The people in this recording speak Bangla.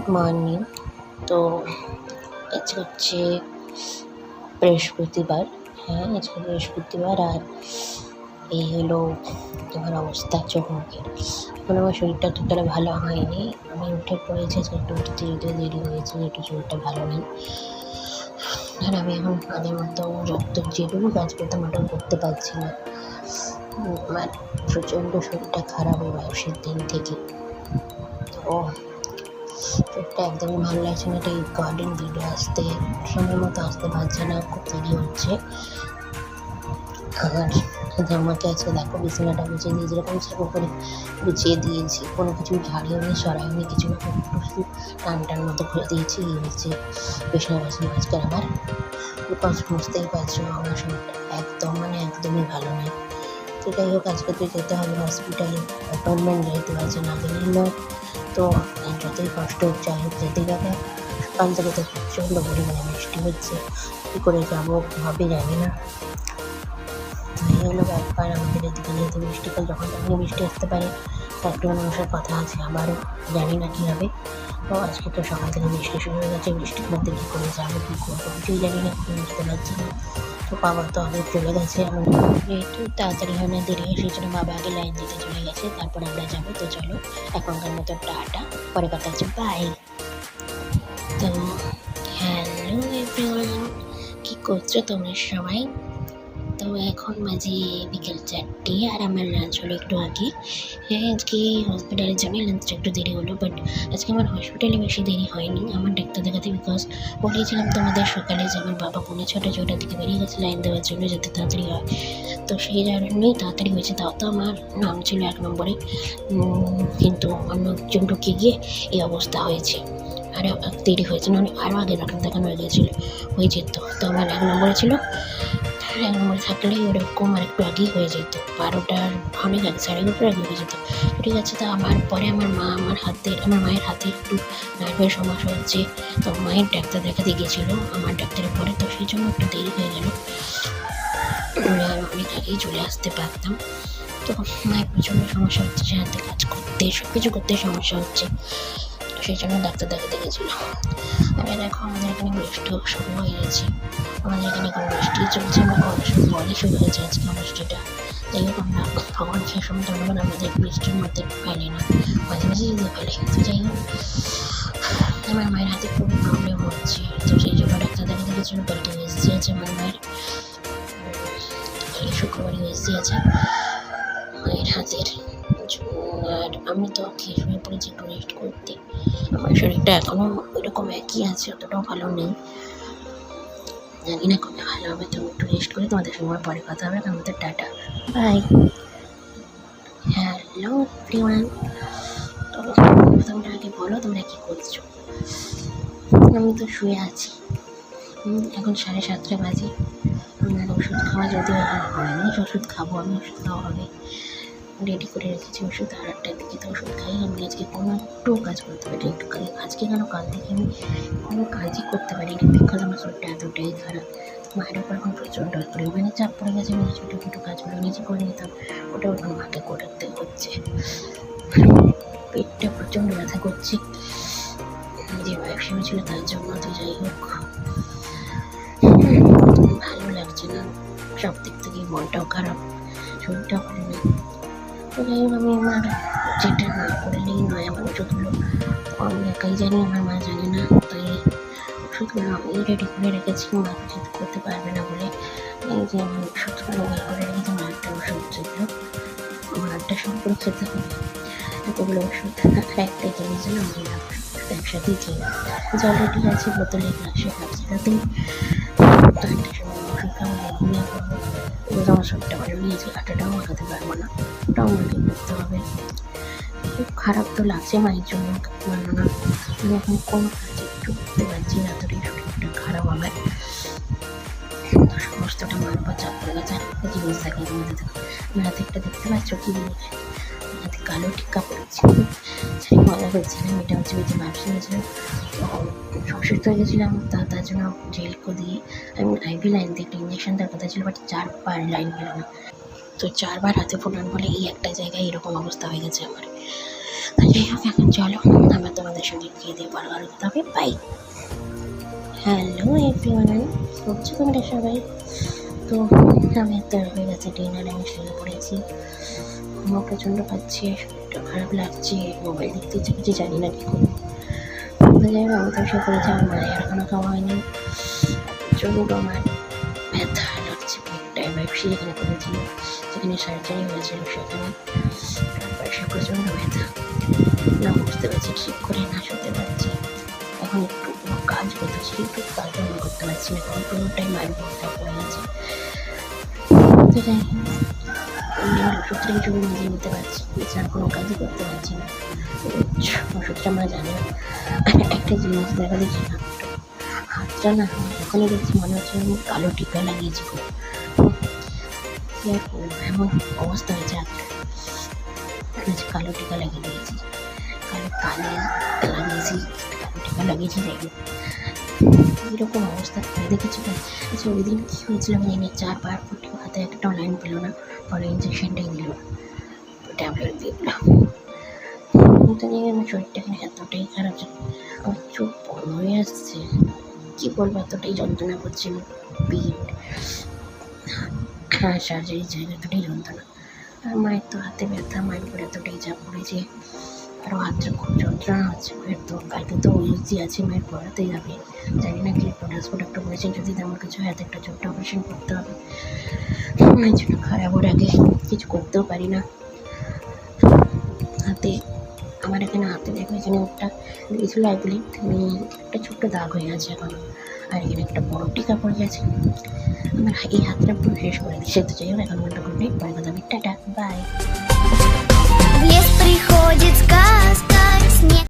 Good morning. তো আজকে হচ্ছে বৃহস্পতিবার। হ্যাঁ, আজকে বৃহস্পতিবার। আর এই হলো আমার অবস্থা চোখ মুখের। এখন আমার শরীরটা ততটা ভালো হয়নি। আমি উঠে পড়েছি, একটু উঠতে দেরি হয়েছে, একটু শরীরটা ভালো নেই। আর আমি এখন আগের মতো যেটুকু কাজ করতাম ওটাও করতে পারছি না। আমার প্রচণ্ড শরীরটা খারাপ এই বয়সের দিন থেকে। তো চোখটা একদমই ভালো লাগছে না। এটা রেকর্ডিং ভিডিও আসতে সময় মতো আসতে পারছে না, খুব দেরি হচ্ছে। আর আমাকে আজকে দেখো বিছানাটা গুছিয়ে দিয়ে যেরকম সেরকম করে গুছিয়ে দিয়েছি, কোনো কিছু ঝাড়িওনি সরাইনি, কিছু না, একটু টান মতো করে দিয়েছি। এই হচ্ছে বিছানা বাসন আজকে আমার, বিকজ বুঝতেই পারছো আমার শরীরটা একদমই ভালো নয়। তো যাই হোক, আজকে তো যেতে হবে হসপিটালে, অ্যাপয়েন্টমেন্ট যেতে পারছে না গেলেই নয়। তো যতই কষ্ট হচ্ছে যাই হোক যেতে গেলে। সকাল থেকে তো প্রচণ্ড পরিমাণে বৃষ্টি হচ্ছে, কী করে যাবো কীভাবে জানি না। তো এই হলো ব্যাপার। আমাদের এদিকে যেহেতু বৃষ্টিকাল, যখন তখনই বৃষ্টি আসতে পারে, সাইক্লোন আসার কথা আছে, আবারও জানি না কী হবে। তো আজকে তো সকাল থেকে বৃষ্টি শুরু হয়ে গেছে, বৃষ্টির মধ্যে কী করে যাবো, কী করবো কিছুই জানি না, কিছু বুঝতে পারছি না। তো বাবা তো আগে চলে গেছে, আমার যেহেতু তাড়াতাড়ি হয় না, দেরি হয়, সেই জন্য বাবা আগে লাইন দিতে চলে গেছে, তারপর আমরা যাবো। তো চলো এখনকার মতো টাটা, পরে কথা হচ্ছে, বাই। তো হ্যালো এভরিওয়ান, কী করছো তোমরা সবাই? তো এখন বাজে বিকেল 4টে, আর আমার লাঞ্চ হলো একটু আগে। হ্যাঁ, আজকে হসপিটালে যাবে, লাঞ্চটা একটু দেরি হলো, বাট আজকে আমার হসপিটালে বেশি দেরি হয়নি আমার ডাক্তার দেখাতে, বিকজ বলেছিলাম তোমাদের সকালে যে আমার বাবা 6:45 দিকে বেরিয়ে গেছে লাইন দেওয়ার জন্য, যাতে তাড়াতাড়ি হয়। তো সেই জন্যই তাড়াতাড়ি হয়েছে। তাও তো আমার নাম ছিল 1 নম্বরে, কিন্তু অন্য একজন ঢুকে গিয়ে এই অবস্থা হয়েছে। আর দেরি হয়েছে, না আরও আগে ডাক্তার দেখানো হয়ে যেত। তো আমার 1 নম্বরে ছিল, 1 নম্বরে থাকলে ওরকম আর একটু আগেই হয়ে যেত, 12টার অনেক আগে, 11:30 আগে হয়ে যেত। ঠিক আছে। তো আমার পরে আমার মায়ের হাতে একটু নার্ভের সমস্যা হচ্ছে, তো মায়ের ডাক্তার দেখাতে গিয়েছিলো আমার ডাক্তারের পরে, তো সেই জন্য একটু দেরি হয়ে গেল। আর অনেক আগেই চলে আসতে পারতাম। তো মায়ের প্রচণ্ড সমস্যা হচ্ছে, সে হাতে কাজ করতে, সব কিছু করতে সমস্যা হচ্ছে, তো সেই জন্য ডাক্তার দেখাতে গেছিলো। আর দেখো আমাদের এখানে বৃষ্টিও শুরু হয়ে গেছে, আমাদের এখানে এখন বৃষ্টি চলছে, আমরা বলই শুরু হয়েছে আজকে বৃষ্টিটা। যাই হোক, আমরা ভগবান সে সময় ধন্যবাদ আমাদের বৃষ্টির মধ্যে ফেলে না, মাঝে যেতে ফেলে। তো যাই হোক, আমার মায়ের হাতে খুবই প্রবলেম হচ্ছে, তো সেই জন্য ডাক্তার দেখাতে গেছিলো। কালকে এসসি আছে আমার মায়ের, শুক্রবারই এসসি আছে মায়ের হাতের। আর আমি তো খেয়ে শুয়ে পড়েছি একটু রেস্ট করতে। আমার শরীরটা এখনও ওইরকম একই আছে, অতটাও ভালো নেই, জানি না কবে ভালো হবে। তো একটু রেস্ট করে তোমাদের সঙ্গে পরে কথা হবে। আমাদের টাটা, বাই। হ্যালো এভরিওয়ান, তো তোমরা আগে বলো তোমরা কী করছো? আমি তো শুয়ে আছি, এখন 7:30 বাজে। আমার ওষুধ খাওয়া যদিও হয়নি, ওষুধ খাবো, আমি ওষুধ খাওয়া হবে, রেডি করে রেখেছি ওষুধ। আর 8টার দিকে তো ওষুধ খাই। আমি আজকে কোনো একটু কাজ করতে পারি, আজকে কেন কাল থেকে আমি কোনো কাজই করতে পারিনি, বিকজ আমার শরীরটা এতটাই খারাপ। মায়ের উপর এখন প্রচণ্ড পরিমাণে চাপ পড়ে গেছে। আমি ছোটো ছোটো কাজগুলো নিজে করে নিতাম, ওটাও এখন মাকে করতে হচ্ছে। পেটটা প্রচণ্ড ব্যথা করছে, যে ব্যবসা ছিল তার জন্য। তো যাই হোক, ভালো লাগছে না, সব দিক থেকে মনটাও খারাপ, শরীরটাও ভালো নেই। তো যাই হোক, আমি আমার যেটা না করলেই নয়, আমার ওষুধগুলো আমি একাই জানি, আমার মা জানে না, তাই ওষুধগুলো আমি রেডি করে রেখেছি, মা কিছু করতে পারবে না বলে। এই যে আমি ওষুধগুলো বের করে রেখেছি, আমার 8টা ওষুধ, যেগুলো আমার 8টা সম্পূর্ণ খেতে হবে। এতগুলো ওষুধ একটাই কিনেছিল, আমি একসাথেই খেয়ে অলরেডি আছে বোতলে, গ্লাসে একসাথেই। তো একটা সময় ওষুধ খাবো, ঘুমিয়ে পড়বো, এবার আমার শরীরটা ভালো নিয়েছে, আটাটাও মাখাতে পারবো না, ওটাও আমাকে করতে হবে। খুব খারাপ তো লাগছে মায়ের জন্য, মানো না আমি এখন কোনো কাজ একটু করতে পারছি না, এতটাই শরীরটা খারাপ আমার। তো সমস্তটা মার উপর চাপ পড়ে গেছে। আর একটা জিনিস থাকে এর মধ্যে, দেখো আমার হাতে একটা দেখতে পাচ্ছ কি জিনিস, হাতে কালো টিক্কা পড়েছে, সেই মজা করছিলাম। এটা হচ্ছে ওই যে ব্যবসা নিয়েছিলাম, অসুস্থ হয়ে গেছিলাম, তার জন্য জেলকো দিয়ে আমি আইভি লাইন দিয়ে একটা ইঞ্জেকশন দেওয়ার কথা ছিল, বাট 4বার লাইন পেল না। তো 4বার হাতে ফোটান বলে এই একটা জায়গায় এরকম অবস্থা হয়ে গেছে আমার। তো যাই হোক, এখন চলো আমরা তোমাদের সঙ্গে খেয়ে দিয়ে পরে আরো কথা হবে। বাই। হ্যালো এভরিওয়ান, করছো তোমরা সবাই? তো আমি তো হয়ে গেছে ডিনার, আমি শুয়ে পড়েছি। আমার প্রচণ্ড পাচ্ছে, শরীরটা খারাপ লাগছে, মোবাইল দেখতে ইচ্ছে কিছু জানি না কী করবো। তো যাই হোক, আমি তো শুয়ে পড়েছি, আমার মায়ের এখনও খাওয়া হয়নি। প্রচণ্ড আমার ব্যথা লাগছে পেটটায়, ব্যবসা যেখানে করেছিল, যেখানে সার্জারি হয়েছিল সেখানে পাশে প্রচণ্ড ব্যথা, না বুঝতে পারছি ঠিক করে, না শুতে পারছি। এখন একটু কোনো কাজ করতেছি, একটু কাজও আমি করতে পারছি না, কারণ পুরোটাই মায়ের উপরটা পড়ে গেছে। তো যাই হোক, আমি আমার ওষুধটা হিসেবে নিজে নিতে পারছি, এছাড়া কোনো কাজই করতে পারছি না। ওষুধটা আমরা জানি না। একটা জিনিস দেখা দেখি, হাতটা না যখনই দেখছি মনে হচ্ছে আমি কালো টিকা লাগিয়েছি খুব, কি আর করবো, এমন অবস্থা হয়েছে হাতটা, কালো টিকা লাগিয়ে দিয়েছি, কালো কানে লাগিয়েছি, কালো টিকা লাগিয়েছি। যাই হোক, এরকম অবস্থা করে দেখেছি। আচ্ছা, ওই দিন কী হয়েছিল আমি জানি, 4 ফুটি হাতে একটা লাইন পেলো না, পরে ইঞ্জেকশনটাই দিল, ট্যাবলেট দিয়ে দিল। তো নিয়ে আমার শরীরটা এখানে এতটাই খারাপ, আমার চোখ বন্ধ হয়ে আসছে, কী বলবো, এতটাই যন্ত্রণা করছে আমার পেট, সার্জারির জায়গা এতটাই যন্ত্রণা। আর মায়ের তো হাতে ব্যথা, মায়ের উপর এতটাই চাপ পড়েছে, আরও হাতটা খুব যন্ত্রণা হচ্ছে মায়ের। তো কালকে তো ইউজি আছে, মায়ের পড়াতে যাবে, জানি না কি প্রোডাক্টটা করেছে, যদি তেমন কিছু হয় একটা ছোট্ট অপারেশন করতে হবে। মায়ের জন্য খারাপ, ওর আগে কিছু করতেও পারি না। হাতে আমার এখানে হাতে দেখো, এখানে একটা দিয়েছিল আই বিলিভ, একটা ছোট্ট দাগ হয়ে আছে এখন, আর এখানে একটা বড় টিকা পড়ে গেছে। আমার এই হাতটা পুরো শেষ করে দিচ্ছে। তো যাই হোক, এখন মনটা গুড নাইট, পরে কথা হবে, টাটা, বাই।